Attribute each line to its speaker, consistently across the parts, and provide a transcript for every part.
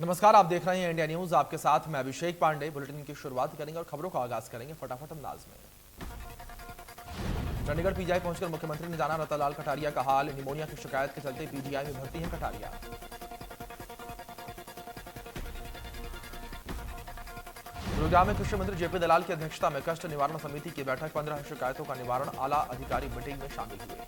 Speaker 1: नमस्कार, आप देख रहे हैं इंडिया न्यूज। आपके साथ मैं अभिषेक पांडे। बुलेटिन की शुरुआत करेंगे और खबरों का आगाज करेंगे फटाफट अंदाज में। चंडीगढ़ पीजीआई पहुंचकर मुख्यमंत्री ने जाना रतनलाल कटारिया का हाल। निमोनिया की शिकायत के चलते पीजीआई में भर्ती है कटारिया। गुरुग्राम में कृषि मंत्री जेपी दलाल की अध्यक्षता में कष्ट निवारण समिति की बैठक। 15 शिकायतों का निवारण। आला अधिकारी मीटिंग में शामिल हुए।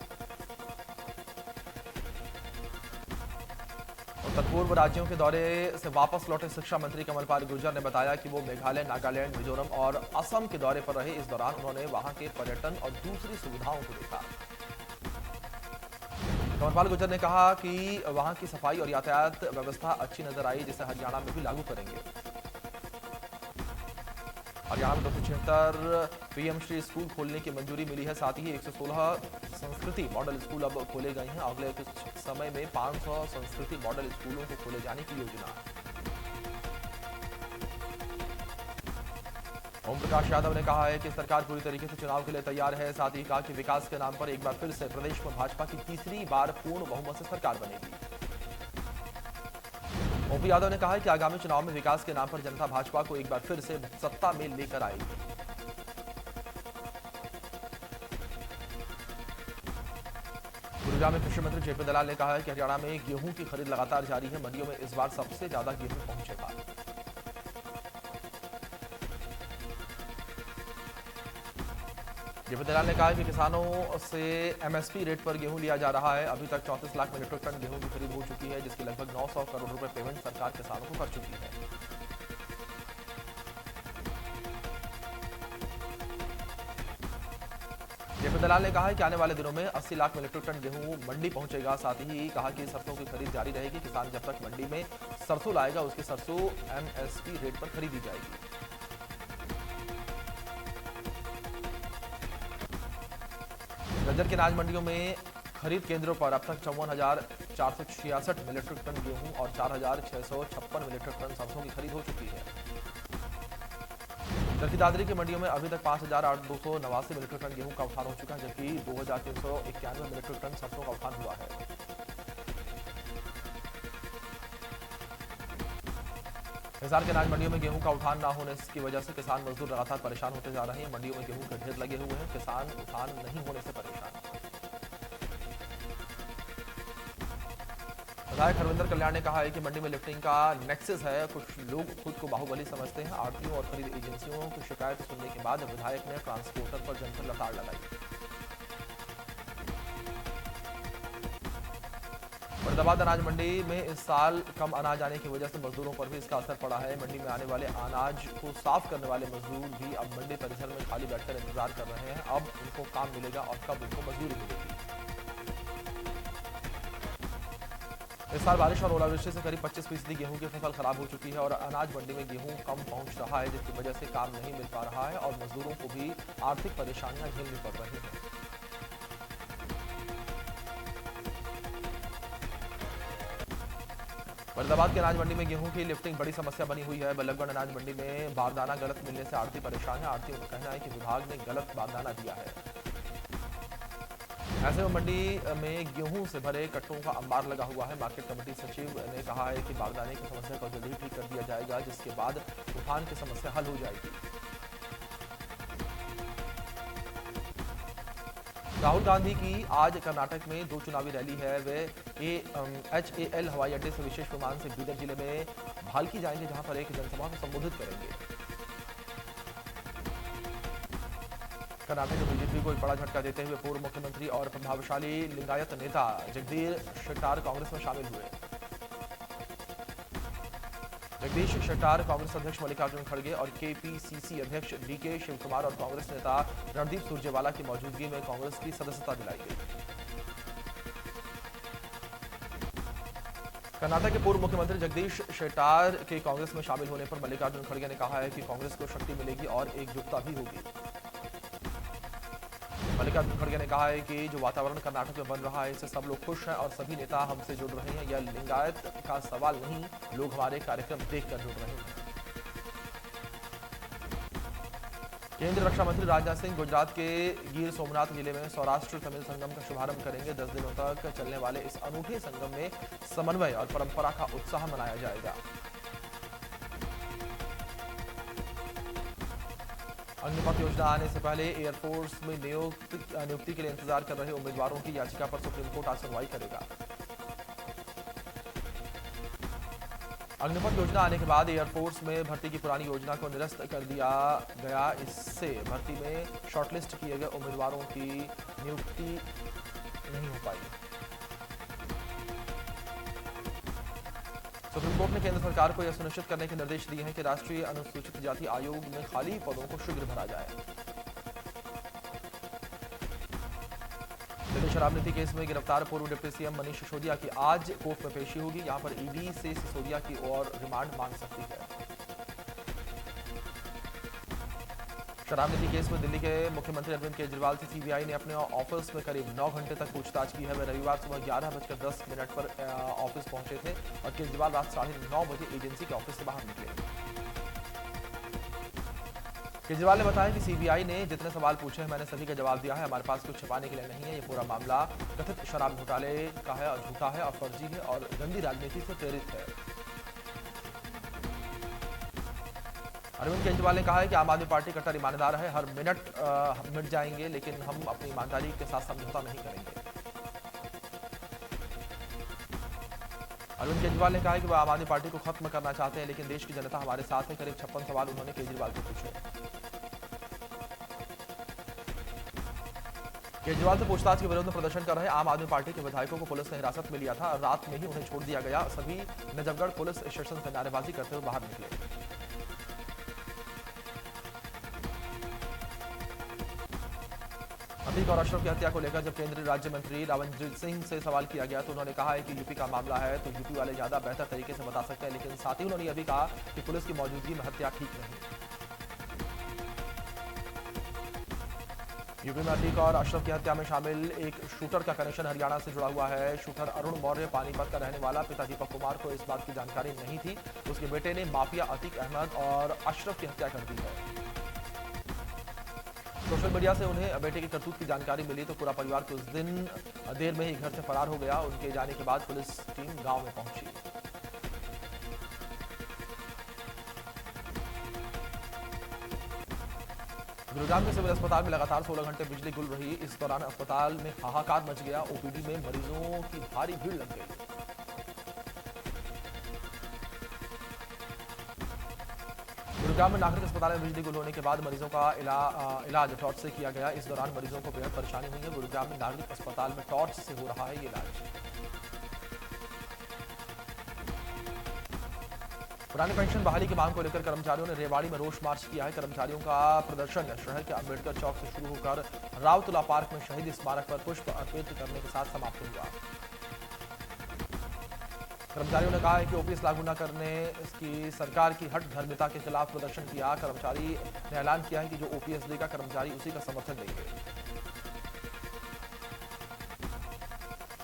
Speaker 1: उत्तर पूर्व राज्यों के दौरे से वापस लौटे शिक्षा मंत्री कमलपाल गुर्जर ने बताया कि वो मेघालय, नागालैंड, मिजोरम और असम के दौरे पर रहे। इस दौरान उन्होंने वहां के पर्यटन और दूसरी सुविधाओं को देखा। कमलपाल गुर्जर ने कहा कि वहां की सफाई और यातायात व्यवस्था अच्छी नजर आई, जिसे हरियाणा में भी लागू करेंगे। हरियाणा में 276 पीएम श्री स्कूल खोलने की मंजूरी मिली है। साथ ही 116 संस्कृति मॉडल स्कूल अब खोले गए हैं। अगले कुछ समय में 500 संस्कृति मॉडल स्कूलों को खोले जाने की योजना। ओम प्रकाश यादव ने कहा है कि सरकार पूरी तरीके से चुनाव के लिए तैयार है। साथ ही कहा कि विकास के नाम पर एक बार फिर से प्रदेश में भाजपा की तीसरी बार पूर्ण बहुमत से सरकार बनेगी। ओपी यादव ने कहा है कि आगामी चुनाव में विकास के नाम पर जनता भाजपा को एक बार फिर से सत्ता में लेकर आएगी। गुरुग्राम में कृषि मंत्री जेपी दलाल ने कहा है कि हरियाणा में गेहूं की खरीद लगातार जारी है। मंडियों में इस बार सबसे ज्यादा गेहूं पहुंचेगा। जेपी दलाल ने कहा कि किसानों से एमएसपी रेट पर गेहूं लिया जा रहा है। अभी तक 34 लाख मीट्रिक टन गेहूं की खरीद हो चुकी है, जिसकी लगभग 900 करोड़ रुपए पेमेंट सरकार किसानों को कर चुकी है। जेपी दलाल ने कहा है कि आने वाले दिनों में 80 लाख मीट्रिक टन गेहूं मंडी पहुंचेगा। साथ ही कहा कि सरसों की खरीद जारी रहेगी। किसान जब तक मंडी में सरसों लाएगा, उसकी सरसों एमएसपी रेट पर खरीदी जाएगी। गज्जर की अनाज मंडियों में खरीद केंद्रों पर अब तक 54,466 मीट्रिक टन गेहूं और 4,656 मीट्रिक टन सरसों की खरीद हो चुकी है। जबकि दादरी की मंडियों में अभी तक 5,289 मीट्रिक टन गेहूं का उठान हो चुका है, जबकि 2,391 मीट्रिक टन सरसों का उठान हुआ है। हिसार के अनाज मंडियों में गेहूं का उठान न होने की वजह से किसान मजदूर लगातार परेशान होते जा रहे हैं। मंडियों में गेहूं के ढेर लगे हुए हैं। किसान उठान नहीं होने से परेशान। विधायक हरविंदर कल्याण ने कहा है कि मंडी में लिफ्टिंग का नेक्सस है। कुछ लोग खुद को बाहुबली समझते हैं। आढ़तियों और खरीद एजेंसियों की शिकायत सुनने के बाद विधायक ने ट्रांसपोर्टर पर जमकर लताड़ लगाई। फरीदाबाद अनाज मंडी में इस साल कम अनाज आने की वजह से मजदूरों पर भी इसका असर पड़ा है। मंडी में आने वाले अनाज को साफ करने वाले मजदूर भी अब मंडी परिसर में खाली बैठकर इंतजार कर रहे हैं। अब उनको काम मिलेगा और कब उनको मजदूरी मिलेगी। इस साल बारिश और ओलावृष्टि से करीब 25% गेहूं की फसल खराब हो चुकी है और अनाज मंडी में गेहूं कम पहुंच रहा है, जिसकी वजह से काम नहीं मिल पा रहा है और मजदूरों को भी आर्थिक परेशानियां झेलनी पड़ रही हैं। फरीदाबाद के अनाज मंडी में गेहूं की लिफ्टिंग बड़ी समस्या बनी हुई है। बल्लभगढ़ अनाज मंडी में बारदाना गलत मिलने से आढ़ती परेशान है। आढ़तियों का कहना है कि विभाग ने गलत बारदाना दिया है। ऐसे में मंडी में गेहूं से भरे कट्टों का अंबार लगा हुआ है। मार्केट कमेटी सचिव ने कहा है कि बारदाने की समस्या को जल्दी ठीक कर दिया जाएगा, जिसके बाद उठान की समस्या हल हो जाएगी। राहुल गांधी की आज कर्नाटक में 2 चुनावी रैली है। वे HAL हवाई अड्डे से विशेष विमान से बीदर जिले में भालकी जाएंगे, जहां पर एक जनसभा को संबोधित करेंगे। कर्नाटक में बीजेपी को एक बड़ा झटका देते हुए पूर्व मुख्यमंत्री और प्रभावशाली लिंगायत नेता जगदीश शेट्टार कांग्रेस में शामिल हुए। जगदीश शेट्टार कांग्रेस अध्यक्ष मल्लिकार्जुन खड़गे और KPCC अध्यक्ष DK शिवकुमार और कांग्रेस नेता रणदीप सुरजेवाला की मौजूदगी में कांग्रेस की सदस्यता दिलाई गई। कर्नाटक के पूर्व मुख्यमंत्री जगदीश शेट्टार के कांग्रेस में शामिल होने पर मल्लिकार्जुन खड़गे ने कहा है कि कांग्रेस को शक्ति मिलेगी और एकजुटता भी होगी। मल्लिकार्जुन खड़गे ने कहा है कि जो वातावरण कर्नाटक में बन रहा है, इससे सब लोग खुश हैं और सभी नेता हमसे जुड़ रहे हैं। यह लिंगायत का सवाल नहीं, लोग हमारे कार्यक्रम देखकर जुड़ रहे हैं। केंद्रीय रक्षा मंत्री राजनाथ सिंह गुजरात के गिर सोमनाथ जिले में सौराष्ट्र तमिल संगम का शुभारंभ करेंगे। 10 दिनों तक चलने वाले इस अनूठे संगम में समन्वय और परंपरा का उत्साह मनाया जाएगा। अग्निपथ योजना आने से पहले एयरफोर्स में नियुक्ति के लिए इंतजार कर रहे उम्मीदवारों की याचिका पर सुप्रीम कोर्ट आज सुनवाई करेगा। अग्निपथ योजना आने के बाद एयरफोर्स में भर्ती की पुरानी योजना को निरस्त कर दिया गया। इससे भर्ती में शॉर्टलिस्ट किए गए उम्मीदवारों की नियुक्ति नहीं हो पाई। सुप्रीम कोर्ट ने केंद्र सरकार को यह सुनिश्चित करने के निर्देश दिए हैं कि राष्ट्रीय अनुसूचित जाति आयोग में खाली पदों को शीघ्र भरा जाए। दिल्ली शराब नीति केस में गिरफ्तार पूर्व डिप्टी सीएम मनीष सिसोदिया की आज कोर्ट में पेशी होगी। यहां पर ईडी से सिसोदिया की ओर रिमांड मांग सकती है। शराब नीति केस में दिल्ली के मुख्यमंत्री अरविंद केजरीवाल से सीबीआई ने अपने ऑफिस में करीब 9 घंटे तक पूछताछ की है। वे रविवार सुबह 11:10 पर ऑफिस पहुंचे थे और केजरीवाल रात 9:30 बजे एजेंसी के ऑफिस से बाहर निकले। केजरीवाल ने बताया कि सीबीआई ने जितने सवाल पूछे हैं मैंने सभी का जवाब दिया है। हमारे पास कुछ छिपाने के लिए नहीं है। ये पूरा मामला कथित शराब घोटाले का है और झूठा है और फर्जी है और गंदी राजनीति से प्रेरित है। अरविंद केजरीवाल ने कहा है कि आम आदमी पार्टी कट्टर ईमानदार है। हर मिनट मिट जाएंगे लेकिन हम अपनी ईमानदारी के साथ समझौता नहीं करेंगे। अरविंद केजरीवाल ने कहा है कि वह आम आदमी पार्टी को खत्म करना चाहते हैं लेकिन देश की जनता हमारे साथ है। करीब 56 सवाल उन्होंने केजरीवाल से पूछे। केजरीवाल से पूछताछ के विरोध में प्रदर्शन कर रहे आम आदमी पार्टी के विधायकों को पुलिस ने हिरासत में लिया था। रात में ही उन्हें छोड़ दिया गया। सभी नजफगढ़ पुलिस स्टेशन से नारेबाजी करते हुए बाहर निकले। अतीक और अशरफ की हत्या को लेकर जब केंद्रीय राज्य मंत्री रावनजीत सिंह से सवाल किया गया तो उन्होंने कहा है कि यूपी का मामला है तो यूपी वाले ज्यादा बेहतर तरीके से बता सकते हैं। लेकिन साथ ही उन्होंने यह भी कहा कि पुलिस की मौजूदगी में हत्या ठीक नहीं। यूपी में अतीक और अशरफ की हत्या में शामिल एक शूटर का कनेक्शन हरियाणा से जुड़ा हुआ है। शूटर अरुण मौर्य पानीपत का रहने वाला। पिता दीपक कुमार को इस बात की जानकारी नहीं थी। उसके बेटे ने माफिया अतीक अहमद और अशरफ की हत्या कर दी है। सोशल मीडिया से उन्हें बेटे की करतूत की जानकारी मिली तो पूरा परिवार कुछ दिन देर में ही घर से फरार हो गया। उनके जाने के बाद पुलिस टीम गांव में पहुंची। गुरुग्राम के सिविल अस्पताल में लगातार 16 घंटे बिजली गुल रही। इस दौरान अस्पताल में हाहाकार मच गया। ओपीडी में मरीजों की भारी भीड़ लग गई। गुरुग्राम में नागरिक अस्पताल में बिजली गुल होने के बाद मरीजों का इलाज टॉर्च से किया गया। इस दौरान मरीजों को बेहद परेशानी हुई है। गुरुग्राम में नागरिक अस्पताल में टॉर्च से हो रहा है ये इलाज। पुरानी पेंशन बहाली की मांग को लेकर कर्मचारियों ने रेवाड़ी में रोष मार्च किया है। कर्मचारियों का प्रदर्शन शहर के अंबेडकर चौक से शुरू होकर रावतुला पार्क में शहीद स्मारक पर पुष्प अर्पित करने के साथ समाप्त हुआ। कर्मचारियों ने कहा है कि ओपीएस लागू न करने की सरकार की हट धर्मिता के खिलाफ प्रदर्शन किया। कर्मचारी ने ऐलान किया है कि जो ओपीएस देगा कर्मचारी उसी का समर्थन देंगे।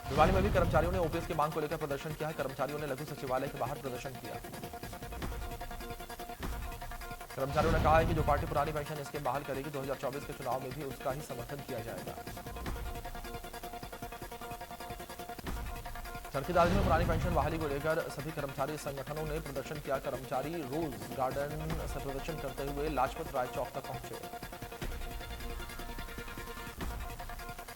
Speaker 1: भिवानी में भी कर्मचारियों ने ओपीएस की मांग को लेकर प्रदर्शन किया है। कर्मचारियों ने लघु सचिवालय के बाहर प्रदर्शन किया। कर्मचारियों ने कहा है कि जो पार्टी पुरानी पेंशन स्कीम बहाल करेगी 2024 के चुनाव में भी उसका ही समर्थन किया जाएगा। चरखी दादरी में पुरानी पेंशन बहाली को लेकर सभी कर्मचारी संगठनों ने प्रदर्शन किया। कर्मचारी रोज गार्डन से प्रदर्शन करते हुए लाजपत राय चौक तक पहुंचे।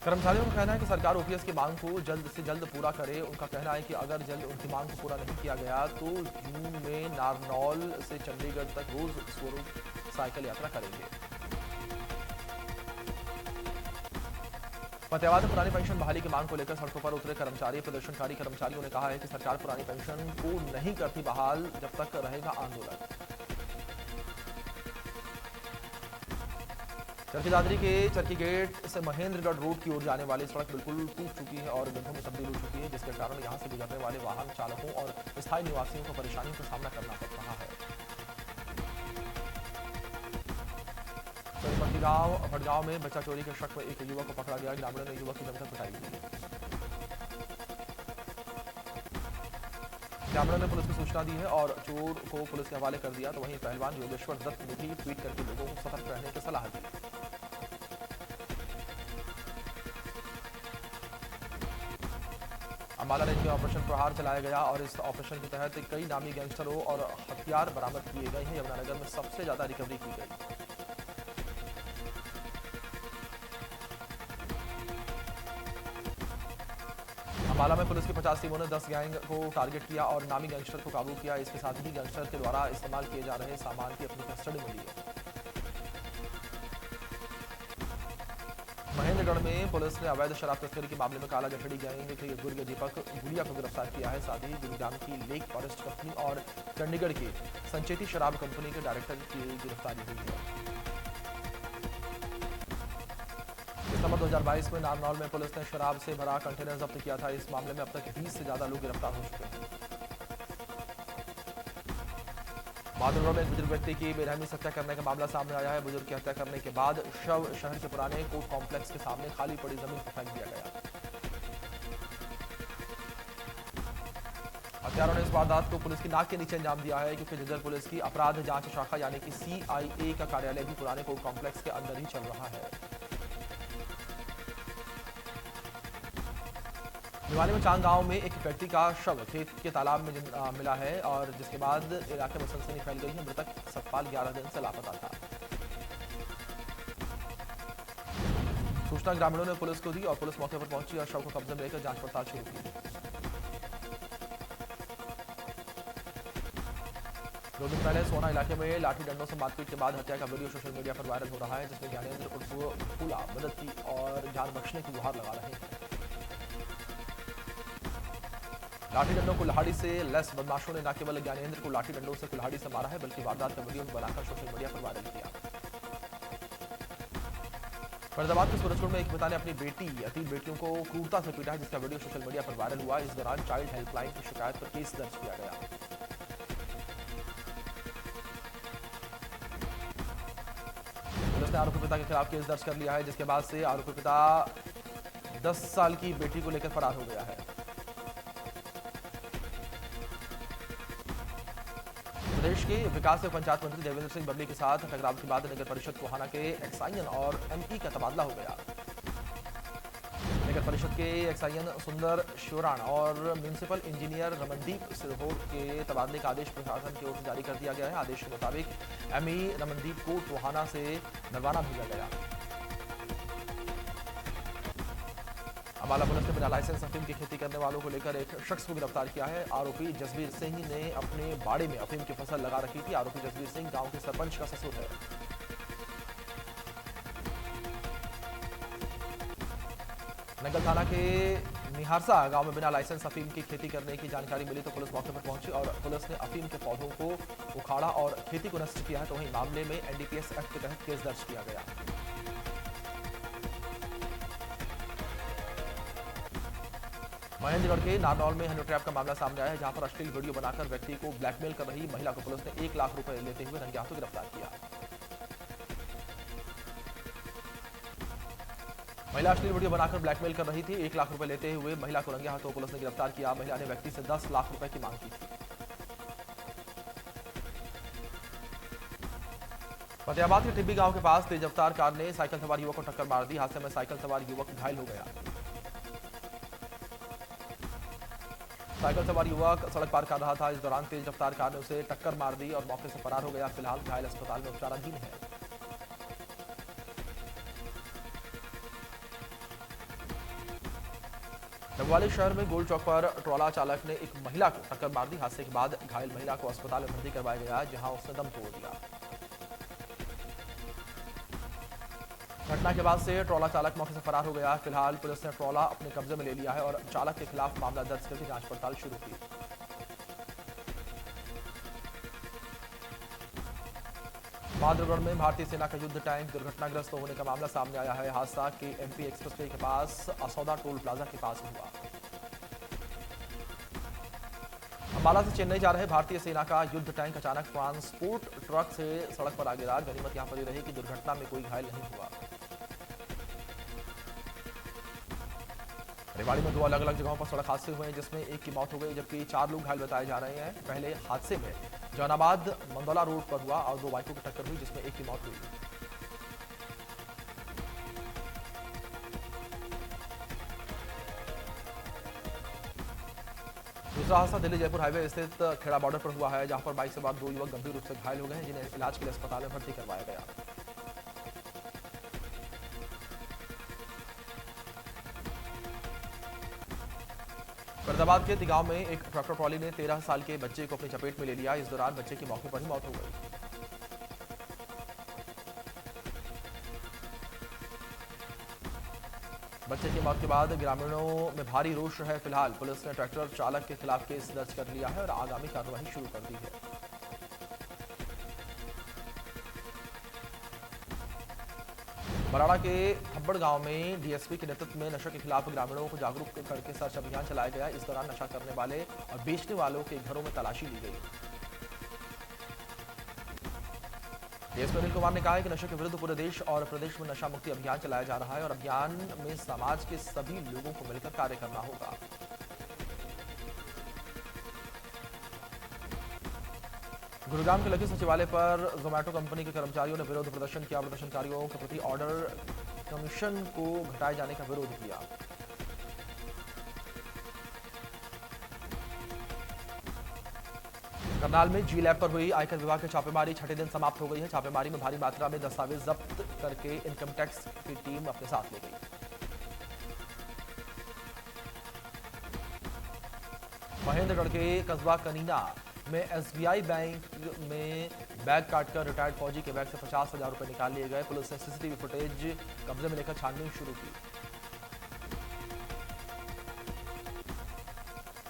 Speaker 1: कर्मचारियों का कहना है कि सरकार ओपीएस की मांग को जल्द से जल्द पूरा करे। उनका कहना है कि अगर जल्द उनकी मांग को पूरा नहीं किया गया तो जून में नारनौल से चंडीगढ़ तक रोज स्वरूप साइकिल यात्रा करेंगे। फतेहाबाद में पुरानी पेंशन बहाली की मांग को लेकर सड़कों पर उतरे कर्मचारी। प्रदर्शनकारी कर्मचारियों ने कहा है कि सरकार पुरानी पेंशन को नहीं करती बहाल जब तक रहेगा आंदोलन। चरखी दादरी के चरखी गेट से महेंद्रगढ़ रोड की ओर जाने वाली सड़क बिल्कुल टूट चुकी है और गड्ढों में तब्दील हो चुकी है, जिसके कारण यहां से गुजरने वाले वाहन चालकों और स्थायी निवासियों को परेशानियों का सामना करना पड़ रहा है। भटगांव में बच्चा चोरी के शक में एक युवक को पकड़ा गया। ग्रामीणों ने युवक की जमकर पिटाई की। ग्रामीणों ने पुलिस को सूचना दी है और चोर को पुलिस के हवाले कर दिया। तो वहीं पहलवान योगेश्वर दत्त ने भी ट्वीट करके लोगों को सतर्क रहने की सलाह दी। अम्बाला रेंज में ऑपरेशन प्रहार चलाया गया और इस ऑपरेशन के तहत कई नामी गैंगस्टरों और हथियार बरामद किए गए हैं। यमुनानगर में सबसे ज्यादा रिकवरी की गई। अम्बाला में पुलिस की 50 टीमों ने 10 गैंग को टारगेट किया और नामी गैंगस्टर को काबू किया। इसके साथ ही गैंगस्टर के द्वारा इस्तेमाल किए जा रहे सामान की अपनी कस्टडी में ली है। महेंद्रगढ़ में पुलिस ने अवैध शराब तस्करी के मामले में काला जखड़ी गैंग के गुर्ग दीपक गुड़िया को गिरफ्तार किया है। साथ ही गुरुग्राम की लेक फॉरेस्ट कंपनी और चंडीगढ़ की संचेती शराब कंपनी के डायरेक्टर की गिरफ्तारी हुई है। दिसंबर 2022 में नारनौल में पुलिस ने शराब से भरा कंटेनर जब्त किया था। इस मामले में अब तक 20 से ज्यादा लोग गिरफ्तार हो चुके हैं। माधवगढ़ में एक बुजुर्ग व्यक्ति की बेरहमी से हत्या करने का मामला सामने आया है। बुजुर्ग की हत्या करने के बाद शव शहर के पुराने कोर्ट कॉम्प्लेक्स के सामने खाली पड़ी जमीन पर फेंक दिया गया। हत्यारों ने इस वारदात को पुलिस की नाक के नीचे अंजाम दिया है, क्योंकि झज्जर पुलिस की अपराध जांच शाखा यानी कि CIA का कार्यालय भी पुराने कोर्ट कॉम्प्लेक्स के अंदर ही चल रहा है। भिवानी में चांग गांव में एक व्यक्ति का शव खेत के तालाब में मिला है और जिसके बाद इलाके में सनसनी फैल गई है। मृतक सतपाल 11 दिन से लापता था। सूचना ग्रामीणों ने पुलिस को दी और पुलिस मौके पर पहुंची और शव को कब्जे में लेकर जांच पड़ताल शुरू की। 2 दिन पहले सोना इलाके में लाठी डंडों से मारपीट के बाद हत्या का वीडियो सोशल मीडिया पर वायरल हो रहा है, जिसमें ज्ञानेंद्र उर्फ फूला मदद की और जान बख्शने की गुहार लगा रहे हैं। लाठी डंडों को कुल्हाड़ी से लेस बदमाशों ने न केवल ज्ञानेंद्र को लाठी डंडों से कुल्हाड़ी से मारा है, बल्कि वारदात का वीडियो बनाकर सोशल मीडिया पर वायरल किया। फरीदाबाद के सूरजपुर में एक पिता ने अपनी बेटी या 3 बेटियों को क्रूरता से पीटा है, जिसका वीडियो सोशल मीडिया पर वायरल हुआ। इस दौरान चाइल्ड हेल्पलाइन की शिकायत पर केस दर्ज किया गया। पुलिस ने आरोपी पिता के खिलाफ केस दर्ज कर लिया है, जिसके बाद से आरोपी पिता 10 साल की बेटी को लेकर फरार हो गया है। प्रदेश के विकास एवं पंचायत मंत्री देवेंद्र सिंह बबली के साथ टकराव के बाद नगर परिषद टोहाना के एक्साइन और MP का तबादला हो गया। नगर परिषद के एक्साइन सुंदर शिवराण और म्यूनिसिपल इंजीनियर रमनदीप सिरहोर के तबादले का आदेश प्रशासन की ओर से जारी कर दिया गया है। आदेश के मुताबिक ME रमनदीप को टोहाना से नरवाना भेजा गया। अम्बाला पुलिस ने बिना लाइसेंस अफीम की खेती करने वालों को लेकर एक शख्स को गिरफ्तार किया है। आरोपी जसबीर सिंह ने अपने बाड़े में अफीम की फसल लगा रखी थी। आरोपी जसबीर सिंह गांव के सरपंच का ससुर है। नंगल थाना के निहारसा गांव में बिना लाइसेंस अफीम की खेती करने की जानकारी मिली तो पुलिस मौके पर पहुंची और पुलिस ने अफीम के पौधों को उखाड़ा और खेती को नष्ट किया है। तो वहीं मामले में NDPS एक्ट के तहत केस दर्ज किया गया। महेंद्रगढ़ के नारनौल में हनी ट्रैप का मामला सामने आया है, जहां पर अश्लील वीडियो बनाकर व्यक्ति को ब्लैकमेल कर रही महिला को पुलिस ने 1 लाख रुपए लेते हुए रंगे हाथों गिरफ्तार किया। महिला अश्लील वीडियो बनाकर ब्लैकमेल कर रही थी। 1 लाख रुपए लेते हुए महिला को रंगे हाथों पुलिस ने गिरफ्तार किया। महिला ने व्यक्ति से 10 लाख रुपए की मांग की थी। फतेहाबाद के टिब्बी गांव के पास तेज रफ्तार कार ने साइकिल सवार युवक को टक्कर मार दी। हादसे में साइकिल सवार युवक घायल हो गया। साइकिल सवार युवक सड़क पार कर रहा था। इस दौरान तेज रफ्तार कार ने उसे टक्कर मार दी और मौके से फरार हो गया। फिलहाल घायल अस्पताल में उपचाराधीन है। डबवाली शहर में गोल चौक पर ट्रॉला चालक ने एक महिला को टक्कर मार दी। हादसे के बाद घायल महिला को अस्पताल में भर्ती करवाया गया, जहां उसने दम तोड़ दिया। घटना के बाद से ट्रॉला चालक मौके से फरार हो गया। फिलहाल पुलिस ने ट्रॉला अपने कब्जे में ले लिया है और चालक के खिलाफ मामला दर्ज करके जांच पड़ताल शुरू की। माधवगढ़ में भारतीय सेना का युद्ध टैंक दुर्घटनाग्रस्त होने का मामला सामने आया है। हादसा के MP एक्सप्रेसवे के पास असौदा टोल प्लाजा के पास हुआ। अम्बाला से चेन्नई जा रहे भारतीय सेना का युद्ध टैंक अचानक ट्रांसपोर्ट ट्रक से सड़क पर आ गिरा। गनीमत यहां पर यह रही कि दुर्घटना में कोई घायल नहीं हुआ। रेवाड़ी में 2 अलग अलग जगहों पर सड़क हादसे हुए हैं, जिसमें एक की मौत हो गई, जबकि 4 लोग घायल बताए जा रहे हैं। पहले हादसे में जहानाबाद मंदौला रोड पर हुआ और 2 बाइकों की टक्कर हुई, जिसमें एक की मौत हुई। दूसरा हादसा दिल्ली जयपुर हाईवे स्थित खेड़ा बॉर्डर पर हुआ है, जहां पर बाइक सवार 2 युवक गंभीर रूप से घायल हो गए हैं, जिन्हें इलाज के लिए अस्पताल में भर्ती करवाया गया। फरीदाबाद के तिगांव में एक ट्रैक्टर ट्रॉली ने 13 साल के बच्चे को अपनी चपेट में ले लिया। इस दौरान बच्चे की मौके पर ही मौत हो गई। बच्चे की मौत के बाद ग्रामीणों में भारी रोष है। फिलहाल पुलिस ने ट्रैक्टर चालक के खिलाफ केस दर्ज कर लिया है और आगामी कार्रवाई शुरू कर दी है। बराड़ा के थब्बड़ गांव में डीएसपी के नेतृत्व में नशे के खिलाफ ग्रामीणों को जागरूक करके सर्च अभियान चलाया गया। इस दौरान नशा करने वाले और बेचने वालों के घरों में तलाशी ली गई। डीएसपी अनिल कुमार ने कहा है कि नशे के विरुद्ध पूरे देश और प्रदेश में नशा मुक्ति अभियान चलाया जा रहा है और अभियान में समाज के सभी लोगों को मिलकर कार्य करना होगा। गुरुग्राम के लखी सचिवालय पर जोमैटो कंपनी के कर्मचारियों ने विरोध प्रदर्शन किया। प्रदर्शनकारियों के प्रति ऑर्डर कमीशन को घटाए जाने का विरोध किया। करनाल में जी लैब पर हुई आयकर विभाग की छापेमारी छठे दिन समाप्त हो गई है। छापेमारी में भारी मात्रा में दस्तावेज जब्त करके इनकम टैक्स की टीम अपने साथ ले गई। महेंद्रगढ़ के कस्बा कनीना में एसबीआई बैंक में बैग काटकर रिटायर्ड फौजी के बैग से 50,000 रुपए निकाल लिए गए। पुलिस ने सीसीटीवी फुटेज कब्जे में लेकर छानबीन शुरू की।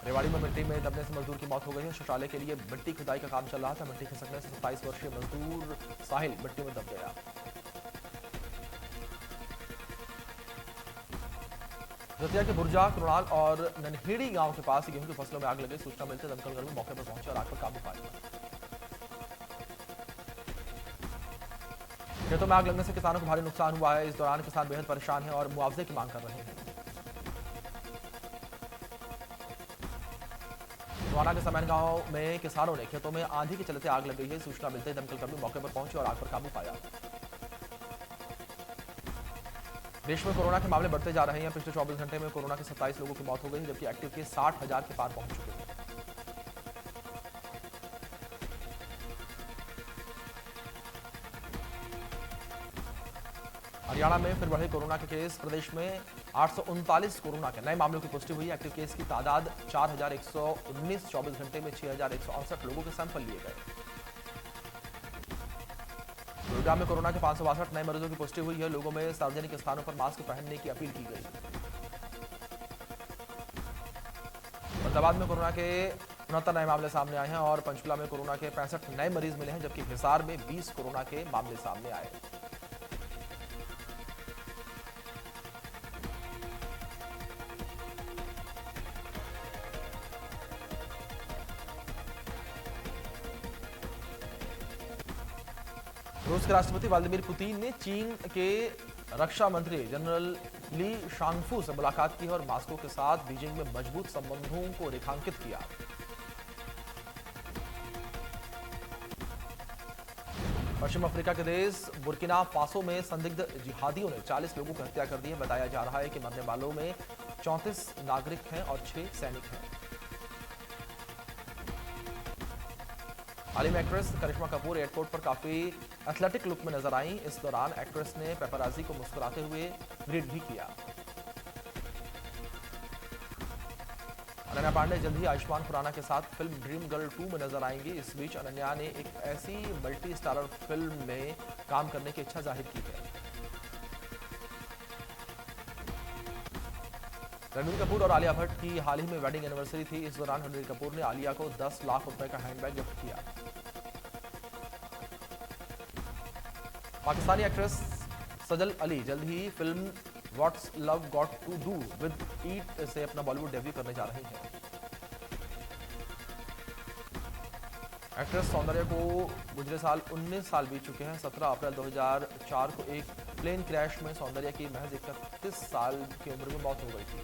Speaker 1: रेवाड़ी में मिट्टी में दबने से मजदूर की मौत हो गई है। शौचालय के लिए मिट्टी खुदाई का काम चल रहा था। मिट्टी खिसकने से 27 वर्षीय मजदूर साहिल मिट्टी में दब गया। दतिया के बुर्जा, कुरणाल और ननहेड़ी गांव के पास गेहूं की फसलों में आग लगी। सूचना मिलते दमकल कर्मी मौके पर पहुंचे और आग पर काबू पा लिया। खेतों में आग लगने से किसानों को भारी नुकसान हुआ है। इस दौरान किसान बेहद परेशान हैं और मुआवजे की मांग कर रहे हैं। टोहाना के समैन गांव में किसानों ने खेतों में आंधी के चलते आग लग गई है। सूचना मिलते दमकल कर्मी मौके पर पहुंचे और आग पर काबू पाया। देश में कोरोना के मामले बढ़ते जा रहे हैं। पिछले 24 घंटे में कोरोना के 27 लोगों की मौत हो गई, जबकि एक्टिव केस 60,000 के पार पहुंच चुके हैं। हरियाणा में फिर बढ़े कोरोना के केस। प्रदेश में 839 कोरोना के नए मामलों की पुष्टि हुई। एक्टिव केस की तादाद 4,119। 24 घंटे में 6,168 लोगों के सैंपल लिए गए। गुरुग्राम में कोरोना के 562 नए मरीजों की पुष्टि हुई है। लोगों में सार्वजनिक स्थानों पर मास्क पहनने की अपील की गई। फरीदाबाद में कोरोना के 69 नए मामले सामने आए हैं और पंचकुला में कोरोना के 65 नए मरीज मिले हैं, जबकि हिसार में 20 कोरोना के मामले सामने आए। रूस के राष्ट्रपति व्लादिमीर पुतिन ने चीन के रक्षा मंत्री जनरल ली शांगफू से मुलाकात की और मॉस्को के साथ बीजिंग में मजबूत संबंधों को रेखांकित किया। पश्चिम अफ्रीका के देश बुर्किना फासो में संदिग्ध जिहादियों ने 40 लोगों की हत्या कर दी है। बताया जा रहा है कि मरने वालों में 34 नागरिक हैं और 6 सैनिक हैं। हाल ही में एक्ट्रेस करिश्मा कपूर एयरपोर्ट पर काफी एथलेटिक लुक में नजर आई। इस दौरान एक्ट्रेस ने पेपराजी को मुस्कुराते हुए ग्रीट भी किया। अनन्या पांडे जल्द ही आयुष्मान खुराना के साथ फिल्म ड्रीम गर्ल 2 में नजर आएंगी। इस बीच अनन्या ने एक ऐसी मल्टी स्टारर फिल्म में काम करने की इच्छा जाहिर की है। रणबीर कपूर और आलिया भट्ट की हाल ही में वेडिंग एनिवर्सरी थी। इस दौरान रणबीर कपूर ने आलिया को 10 लाख रुपए का हैंडबैग गिफ्ट किया। पाकिस्तानी एक्ट्रेस सजल अली जल्द ही film what's love got to do with it से अपना बॉलीवुड डेब्यू करने जा रही हैं। एक्ट्रेस सौंदर्या को गुजरे साल 19 साल बीत चुके हैं। 17 अप्रैल 2004 को एक प्लेन क्रैश में सौंदर्या की महज 31 साल की उम्र में मौत हो गई थी।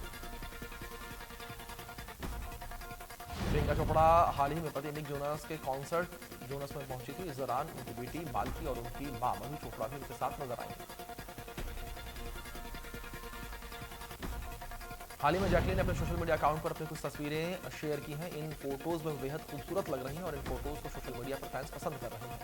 Speaker 1: प्रियंका चोपड़ा हाल ही में पति निक जोनास के कॉन्सर्ट जोनस में पहुंची थी। इस दौरान उनकी बेटी मालती और उनकी मां मधु चोपड़ा भी उनके साथ नजर आई। हाल ही में जैकलीन ने अपने सोशल मीडिया अकाउंट पर अपनी कुछ तस्वीरें शेयर की हैं। इन फोटोज में बेहद खूबसूरत लग रही हैं और इन फोटोज को सोशल मीडिया पर फैंस पसंद कर रहे हैं।